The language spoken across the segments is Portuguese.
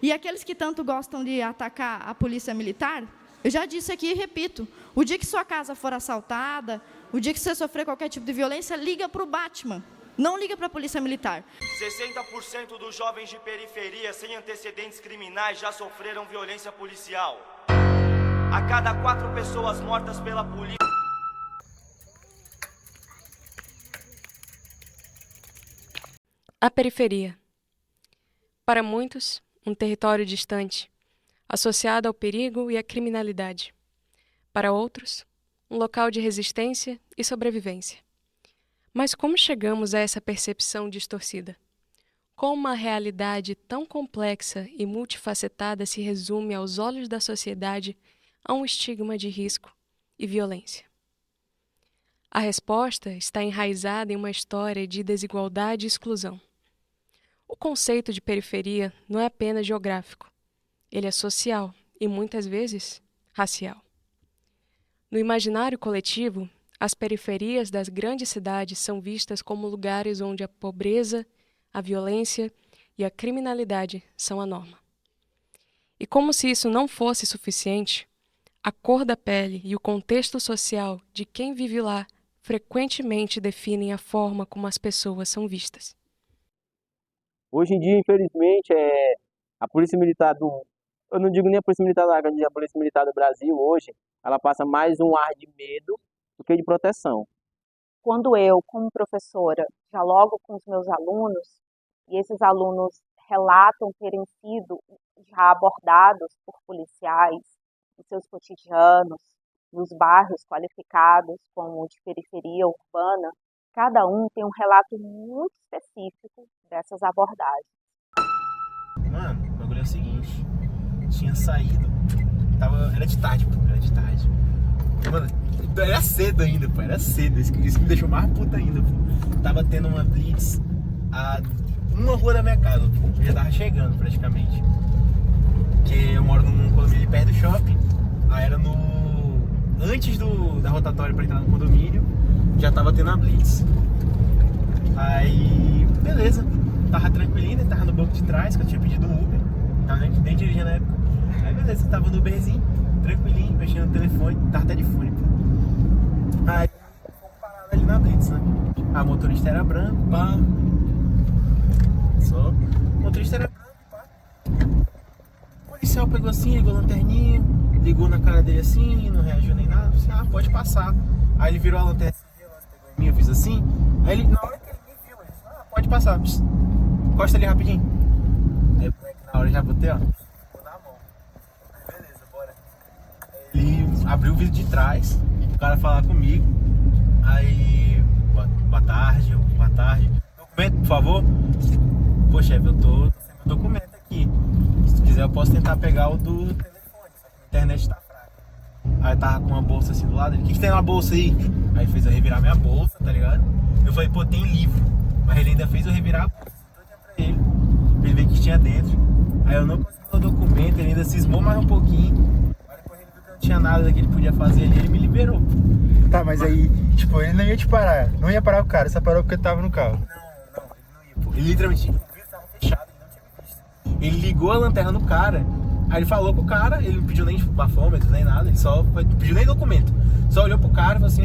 E aqueles que tanto gostam de atacar a polícia militar, eu já disse aqui e repito, o dia que sua casa for assaltada, o dia que você sofrer qualquer tipo de violência, liga para o Batman, não liga para a polícia militar. 60% dos jovens de periferia sem antecedentes criminais já sofreram violência policial. A cada 4 pessoas mortas pela polícia... A periferia. Para muitos, um território distante, associado ao perigo e à criminalidade. Para outros, um local de resistência e sobrevivência. Mas como chegamos a essa percepção distorcida? Como uma realidade tão complexa e multifacetada se resume aos olhos da sociedade a um estigma de risco e violência? A resposta está enraizada em uma história de desigualdade e exclusão. O conceito de periferia não é apenas geográfico. Ele é social e, muitas vezes, racial. No imaginário coletivo, as periferias das grandes cidades são vistas como lugares onde a pobreza, a violência e a criminalidade são a norma. E como se isso não fosse suficiente, a cor da pele e o contexto social de quem vive lá frequentemente definem a forma como as pessoas são vistas. Hoje em dia, infelizmente, a Polícia Militar eu não digo nem a Polícia Militar eu digo a Polícia Militar do Brasil hoje, ela passa mais um ar de medo do que de proteção. Quando eu, como professora, dialogo com os meus alunos, e esses alunos relatam terem sido já abordados por policiais em seus cotidianos, nos bairros qualificados como de periferia urbana, cada um tem um relato muito específico dessas abordagens. Mano, o bagulho é o seguinte, tinha saído, era de tarde, pô, era de tarde. Mano, era cedo ainda, pô, era cedo, isso me deixou mais puta ainda, pô. Tava tendo uma blitz a uma rua da minha casa, pô, já tava chegando praticamente. Porque eu moro num condomínio perto do shopping, aí era antes da rotatória pra entrar no condomínio, já tava tendo a blitz. Aí, beleza, tava tranquilinho, tava no banco de trás, que eu tinha pedido um Uber, tava nem dirigindo na época. Aí beleza, tava no Uberzinho, tranquilinho, mexendo no telefone, tava até de fone, pô. Aí, fomos parados ali na blitz, né? A motorista era branca, pá. Só, o motorista era branco, pá. O policial pegou assim, ligou a lanterninha, ligou na cara dele assim, não reagiu nem nada, disse, pode passar. Aí ele virou a lanterna, pegou em mim, eu fiz assim, aí ele, na hora que ele me viu, ele disse, pode passar, encosta ali rapidinho. Aí o moleque na hora já botei, ó, ficou na mão. Aí beleza, bora. Ele abriu o vidro de trás, o cara falar comigo, aí, boa tarde, documento, por favor. Pô, chefe, eu tô sem meu documento aqui, se tu quiser eu posso tentar pegar o do telefone, só que a internet tá fraca. Aí eu tava com uma bolsa assim do lado, ele, o que tem na bolsa aí? Aí ele fez eu revirar minha bolsa, tá ligado? Eu falei, pô, tem livro, mas ele ainda fez eu revirar a bolsa toda pra ele ver o que tinha dentro. Aí eu não consegui o documento, ele ainda cismou mais um pouquinho. Aí depois ele viu que não tinha nada que ele podia fazer ali, ele me liberou. Tá, mas aí, tipo, ele não ia te parar, não ia parar o cara, só parou porque tava no carro. Não, ele não ia, pô. Ele literalmente, o vidro tava fechado, ele não tinha me visto. Ele ligou a lanterna no cara, aí ele falou com o cara, ele não pediu nem bafômetro, nem nada, ele só não pediu nem documento. Só olhou pro cara e falou assim,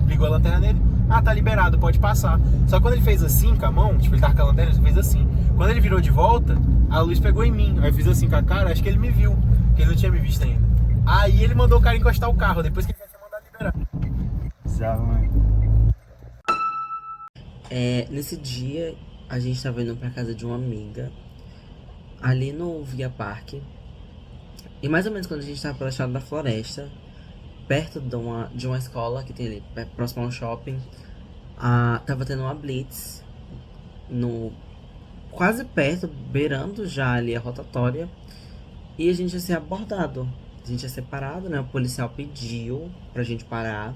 ligou a lanterna nele, tá liberado, pode passar. Só que quando ele fez assim com a mão, tipo, ele tava com a lanterna, ele fez assim. Quando ele virou de volta, a luz pegou em mim, aí eu fiz assim com a cara, acho que ele me viu, que ele não tinha me visto ainda. Aí ele mandou o cara encostar o carro, depois que ele já tinha mandado liberar. Bizarro, mano. Nesse dia, a gente tava indo pra casa de uma amiga, ali no Via Parque. E mais ou menos quando a gente tava pela estrada da floresta, perto de uma escola que tem ali, próximo ao shopping, tava tendo uma blitz, quase perto, beirando já ali a rotatória. E a gente ia ser abordado, a gente ia ser parado, né? O policial pediu pra gente parar.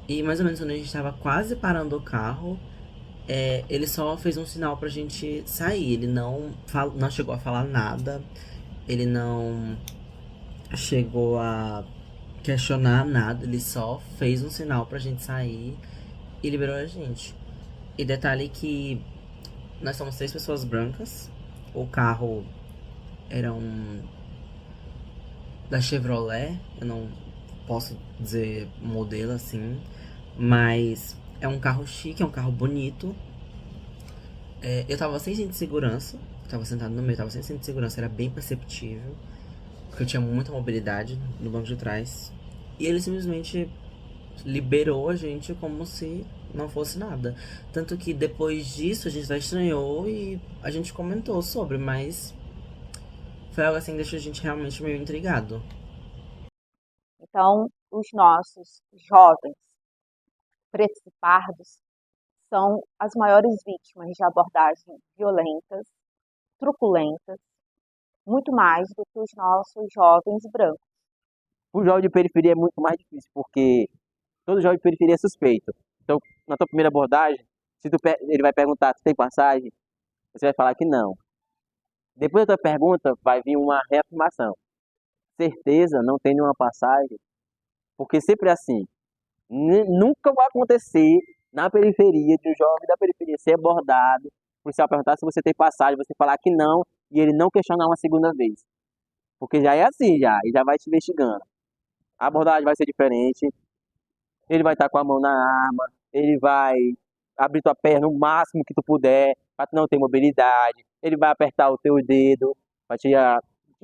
E mais ou menos quando a gente tava quase parando o carro, ele só fez um sinal pra gente sair. Ele não chegou a falar nada, ele não chegou a questionar nada, ele só fez um sinal pra gente sair e liberou a gente. E detalhe que nós somos 3 pessoas brancas, o carro eram da Chevrolet, eu não posso dizer modelo assim, mas é um carro chique, é um carro bonito. Eu tava sem cinto de segurança, tava sentado no meio, tava sem cinto de segurança, era bem perceptível, porque eu tinha muita mobilidade no banco de trás. E ele simplesmente liberou a gente como se não fosse nada. Tanto que depois disso a gente já estranhou e a gente comentou sobre, mas foi algo assim que deixou a gente realmente meio intrigado. Então, os nossos jovens pretos e pardos são as maiores vítimas de abordagens violentas, truculentas, muito mais do que os nossos jovens brancos. O jovem de periferia é muito mais difícil, porque todo jovem de periferia é suspeito. Então, na tua primeira abordagem, se ele vai perguntar se tem passagem, você vai falar que não. Depois da tua pergunta, vai vir uma reafirmação. Certeza, não tem nenhuma passagem, porque sempre é assim. Nunca vai acontecer na periferia, de um jovem da periferia ser abordado, o policial perguntar se você tem passagem, você falar que não, e ele não questionar uma segunda vez. Porque já é assim, e já vai te investigando. A abordagem vai ser diferente, ele vai estar com a mão na arma, ele vai abrir tua perna o máximo que tu puder, para tu não ter mobilidade, ele vai apertar o teu dedo, para te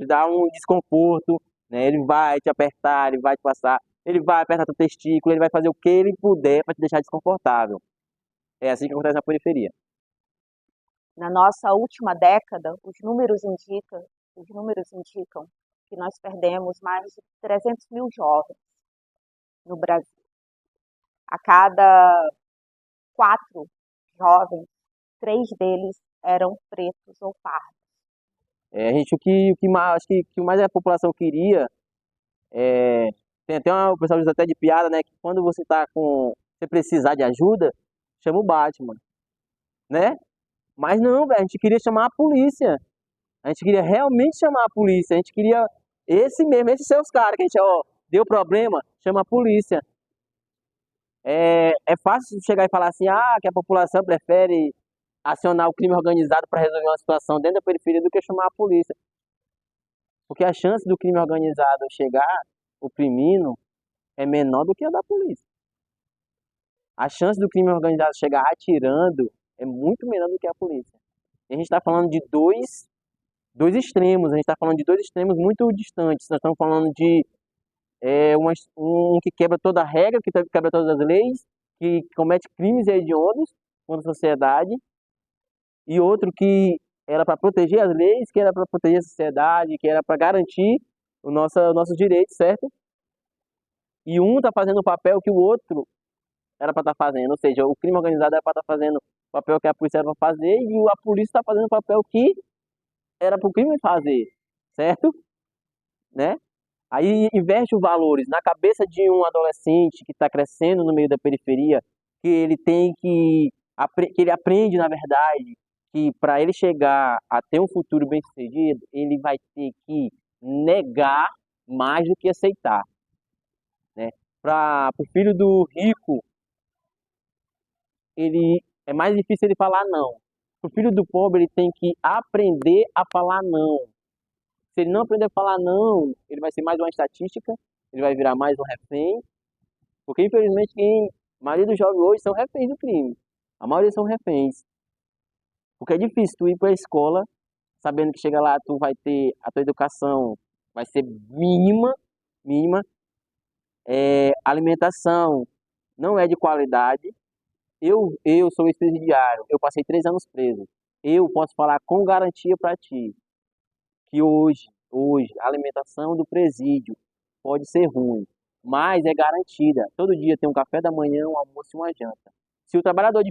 dar um desconforto, né? Ele vai te apertar, ele vai te passar, ele vai apertar teu testículo, ele vai fazer o que ele puder para te deixar desconfortável. É assim que acontece na periferia. Na nossa última década, os números indicam que nós perdemos mais de 300 mil jovens no Brasil. A cada 4 jovens, 3 deles eram pretos ou pardos. A gente, acho que o mais a população queria, tem até o pessoal diz até de piada, né, que quando você precisar de ajuda, chama o Batman, né? Mas não, velho, a gente queria chamar a polícia. A gente queria realmente chamar a polícia. A gente queria esses seus caras, que a gente, deu problema, chama a polícia. É fácil chegar e falar assim, que a população prefere acionar o crime organizado para resolver uma situação dentro da periferia do que chamar a polícia. Porque a chance do crime organizado chegar oprimindo é menor do que a da polícia. A chance do crime organizado chegar atirando é muito menor do que a polícia. E a gente está falando de dois extremos, a gente está falando de dois extremos muito distantes. Nós estamos falando de um que quebra toda a regra, que quebra todas as leis, que comete crimes hediondos contra a sociedade, e outro que era para proteger as leis, que era para proteger a sociedade, que era para garantir os nossos direitos, certo? E um está fazendo o papel que o outro era para estar fazendo, ou seja, o crime organizado era para estar fazendo o papel que a polícia era para fazer, e a polícia está fazendo o papel que era para o crime fazer, certo? Né? Aí inverte os valores na cabeça de um adolescente que está crescendo no meio da periferia, que ele que ele aprende, na verdade, que para ele chegar a ter um futuro bem-sucedido, ele vai ter que negar mais do que aceitar, né? Para o filho do rico, é mais difícil ele falar não. Para o filho do pobre, ele tem que aprender a falar não. Se ele não aprender a falar não, ele vai ser mais uma estatística, ele vai virar mais um refém, porque infelizmente a maioria dos jovens hoje são reféns do crime. A maioria são reféns. Porque é difícil tu ir para a escola sabendo que chega lá tu vai ter a tua educação vai ser mínima, alimentação não é de qualidade. Eu sou ex-presidiário, eu passei 3 anos preso. Eu posso falar com garantia para ti que hoje a alimentação do presídio pode ser ruim, mas é garantida. Todo dia tem um café da manhã, um almoço e uma janta. Se o trabalhador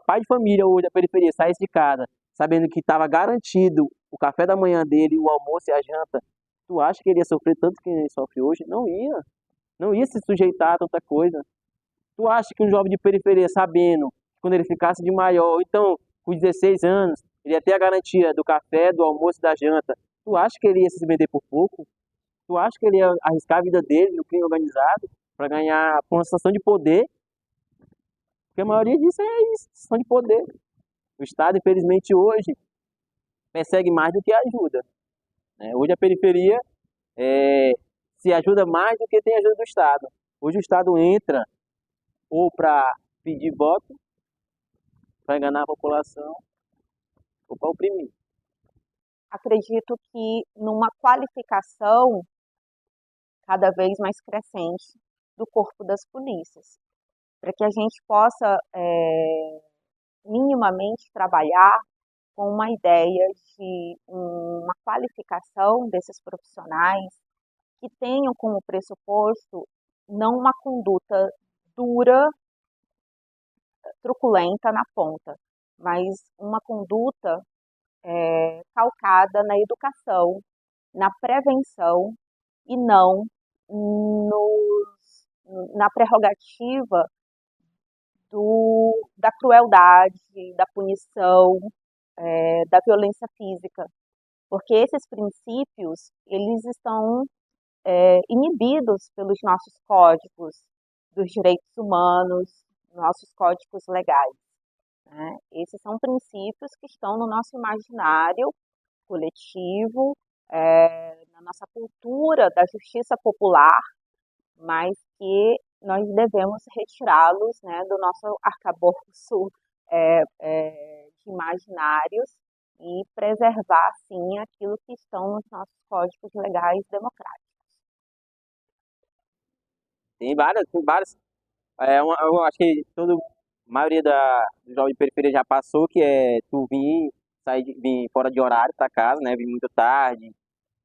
pai de família hoje da periferia saísse de casa sabendo que estava garantido o café da manhã dele, o almoço e a janta, tu acha que ele ia sofrer tanto que ele sofre hoje? Não ia. Não ia se sujeitar a tanta coisa. Tu acha que um jovem de periferia, sabendo que quando ele ficasse de maior, então com 16 anos, ele ia ter a garantia do café, do almoço e da janta, tu acha que ele ia se vender por pouco? Tu acha que ele ia arriscar a vida dele no crime organizado para ganhar com uma sensação de poder? Porque a maioria disso é isso, sensação de poder. O Estado, infelizmente, hoje, persegue mais do que ajuda. né? Hoje a periferia se ajuda mais do que tem ajuda do Estado. Hoje o Estado entra ou para pedir voto, para enganar a população, ou para oprimir. Acredito que numa qualificação cada vez mais crescente do corpo das polícias, para que a gente possa minimamente trabalhar com uma ideia de uma qualificação desses profissionais que tenham como pressuposto não uma conduta dura, truculenta na ponta, mas uma conduta calcada na educação, na prevenção e não na prerrogativa da crueldade, da punição, da violência física, porque esses princípios eles estão inibidos pelos nossos códigos dos direitos humanos, nossos códigos legais, né? Esses são princípios que estão no nosso imaginário coletivo, na nossa cultura da justiça popular, mas que nós devemos retirá-los, né, do nosso arcabouço de imaginários e preservar, sim, aquilo que estão nos nossos códigos legais democráticos. Tem várias. Eu acho que a maioria dos jovens de periferia já passou, que é tu vir fora de horário para casa, né? Vir muito tarde,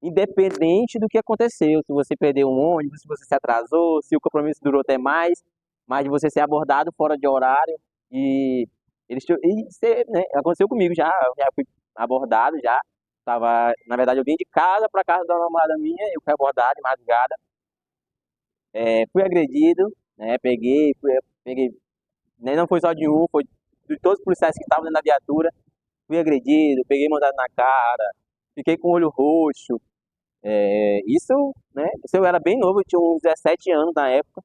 independente do que aconteceu, se você perdeu um ônibus, se você se atrasou, se o compromisso durou até mais, mas de você ser abordado fora de horário e né, aconteceu comigo já fui abordado já. Na verdade, eu vim de casa para casa da namorada minha, eu fui abordado de madrugada, fui agredido, né? Peguei, né, não foi só de um, foi de todos os policiais que estavam dentro da viatura. Fui agredido, peguei mandado na cara, fiquei com o olho roxo. Isso eu era bem novo, eu tinha uns 17 anos na época.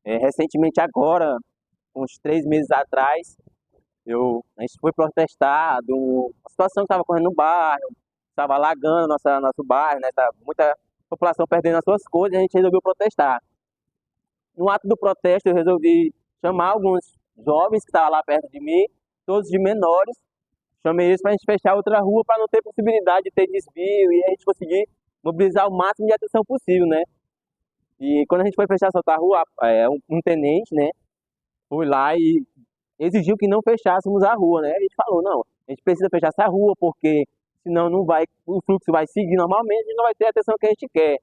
Recentemente agora, uns 3 meses atrás, a gente foi protestar de uma situação que estava ocorrendo no bairro, estava alagando nosso bairro, né? Tava muita população perdendo as suas coisas, e a gente resolveu protestar. No ato do protesto, eu resolvi chamar alguns jovens que estavam lá perto de mim, todos de menores. Chamei eles para a gente fechar outra rua para não ter possibilidade de ter desvio e a gente conseguir mobilizar o máximo de atenção possível, né? E quando a gente foi fechar essa outra rua, um tenente, né, foi lá e exigiu que não fechássemos a rua, né? A gente falou, não, a gente precisa fechar essa rua porque senão o fluxo vai seguir normalmente e não vai ter a atenção que a gente quer.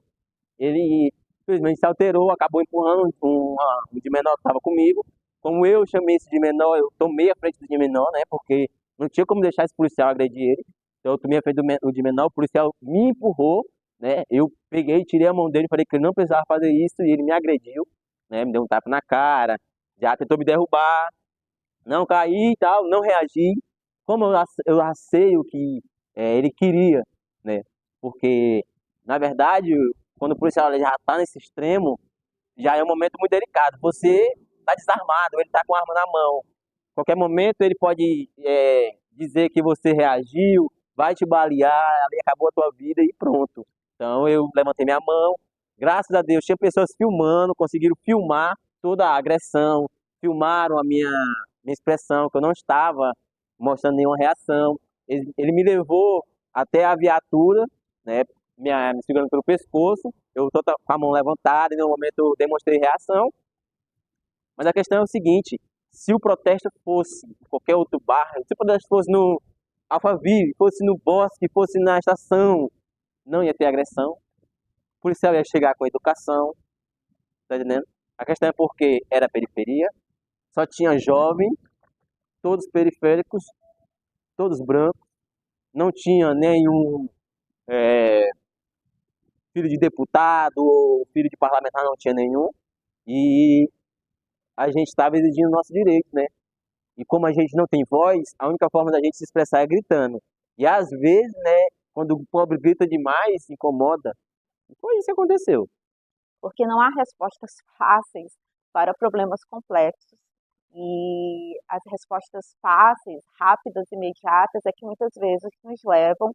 Ele, infelizmente, se alterou, acabou empurrando um de menor que estava comigo. Como eu chamei esse de menor, eu tomei a frente do de menor, né? Porque não tinha como deixar esse policial agredir ele. Então eu tomei a frente do de menor, o policial me empurrou, né? Eu peguei, tirei a mão dele, falei que ele não precisava fazer isso e ele me agrediu, né? Me deu um tapa na cara, já tentou me derrubar, não caí e tal, não reagi. Como eu sei o que ele queria, né? Porque, na verdade, quando o policial já está nesse extremo, já é um momento muito delicado. Você está desarmado, ele está com a arma na mão. Qualquer momento ele pode dizer que você reagiu, vai te balear, ali acabou a tua vida e pronto. Então eu levantei minha mão, graças a Deus tinha pessoas filmando, conseguiram filmar toda a agressão, filmaram a minha expressão, que eu não estava mostrando nenhuma reação. Ele me levou até a viatura, né, me segurando pelo pescoço, eu estou com a mão levantada e no momento eu demonstrei reação. Mas a questão é o seguinte, se o protesto fosse em qualquer outro bairro, se o protesto fosse no Alphaville, fosse no Bosque, fosse na estação, não ia ter agressão. O policial ia chegar com educação, tá entendendo? A questão é porque era periferia, só tinha jovem, todos periféricos, todos brancos, não tinha nenhum filho de deputado ou filho de parlamentar, não tinha nenhum. E a gente estava exigindo o nosso direito, né? E como a gente não tem voz, a única forma da gente se expressar é gritando. E às vezes, né, quando o pobre grita demais, se incomoda. Foi isso que aconteceu. Porque não há respostas fáceis para problemas complexos. E as respostas fáceis, rápidas, imediatas, é que muitas vezes nos levam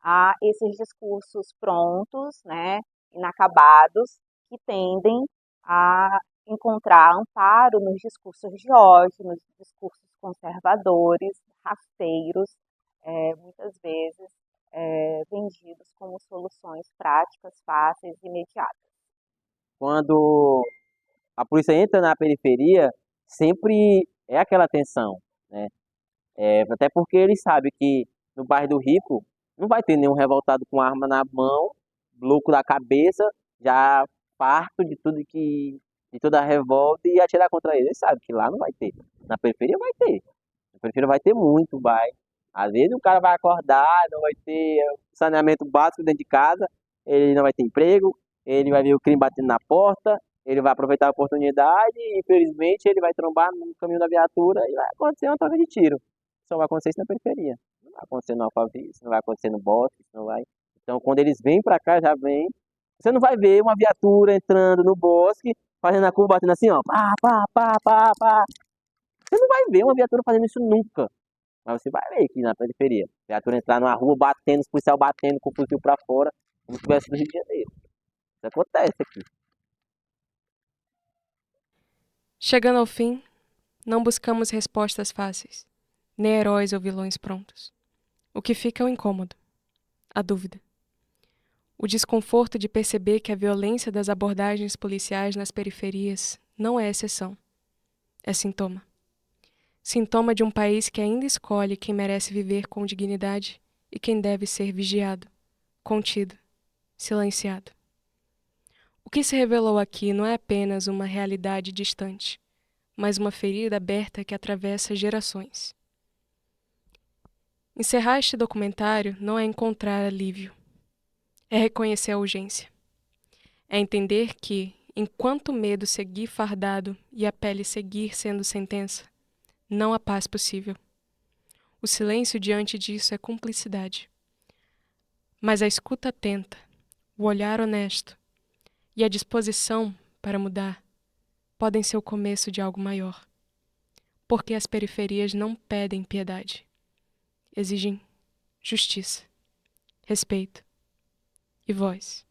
a esses discursos prontos, né, inacabados, que tendem a encontrar amparo nos discursos de ódio, nos discursos conservadores, rasteiros, muitas vezes vendidos como soluções práticas, fáceis e imediatas. Quando a polícia entra na periferia, sempre é aquela tensão, né? Até porque eles sabem que no bairro do Rico não vai ter nenhum revoltado com arma na mão, louco da cabeça, já farto de tudo de toda a revolta e atirar contra ele. Eles sabem que lá não vai ter. Na periferia vai ter. Na periferia vai ter muito, vai. Às vezes o cara vai acordar, não vai ter saneamento básico dentro de casa, ele não vai ter emprego, ele vai ver o crime batendo na porta, ele vai aproveitar a oportunidade e, infelizmente, ele vai trombar no caminho da viatura e vai acontecer uma troca de tiro. Só vai acontecer isso na periferia. Não vai acontecer no Alphaville, isso não vai acontecer no Bosque, isso não vai. Então, quando eles vêm pra cá, já vem. Você não vai ver uma viatura entrando no bosque, fazendo a curva, batendo assim, ó. Pá, pá, pá, pá, pá. Você não vai ver uma viatura fazendo isso nunca. Mas você vai ver aqui na periferia. Viatura entrar numa rua, batendo, os policiais batendo com o fuzil pra fora, como se estivesse no Rio de Janeiro. Isso acontece aqui. Chegando ao fim, não buscamos respostas fáceis, nem heróis ou vilões prontos. O que fica é o incômodo, a dúvida. O desconforto de perceber que a violência das abordagens policiais nas periferias não é exceção, é sintoma. Sintoma de um país que ainda escolhe quem merece viver com dignidade e quem deve ser vigiado, contido, silenciado. O que se revelou aqui não é apenas uma realidade distante, mas uma ferida aberta que atravessa gerações. Encerrar este documentário não é encontrar alívio, é reconhecer a urgência. É entender que, enquanto o medo seguir fardado e a pele seguir sendo sentença, não há paz possível. O silêncio diante disso é cumplicidade. Mas a escuta atenta, o olhar honesto e a disposição para mudar podem ser o começo de algo maior. Porque as periferias não pedem piedade. Exigem justiça, respeito e voz.